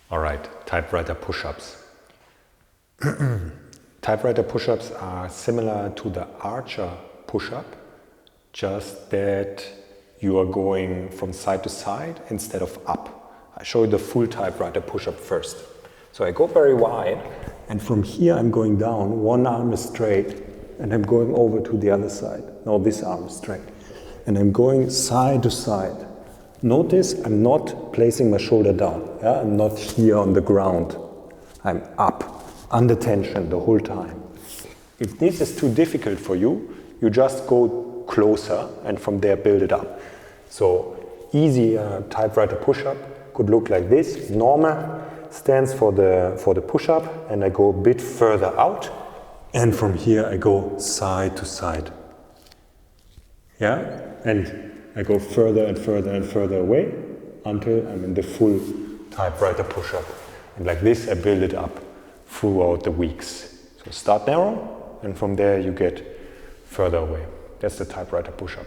All right, typewriter push-ups. Typewriter push-ups are similar to the archer push-up, just that you are going from side to side instead of up. I show you the full typewriter push-up first. So I go very wide, and from here I'm going down, one arm is straight, and I'm going over to the other side. Now this arm is straight. And I'm going side to side. Notice I'm not placing my shoulder down. Yeah? I'm not here on the ground. I'm up, under tension the whole time. If this is too difficult for you, you just go closer and from there build it up. So easy typewriter push-up could look like this. Normal stands for the push-up, and I go a bit further out, and from here I go side to side. Yeah? And I go further and further and further away until I'm in the full typewriter push-up. And like this I build it up throughout the weeks. So start narrow, and from there you get further away. That's the typewriter push-up.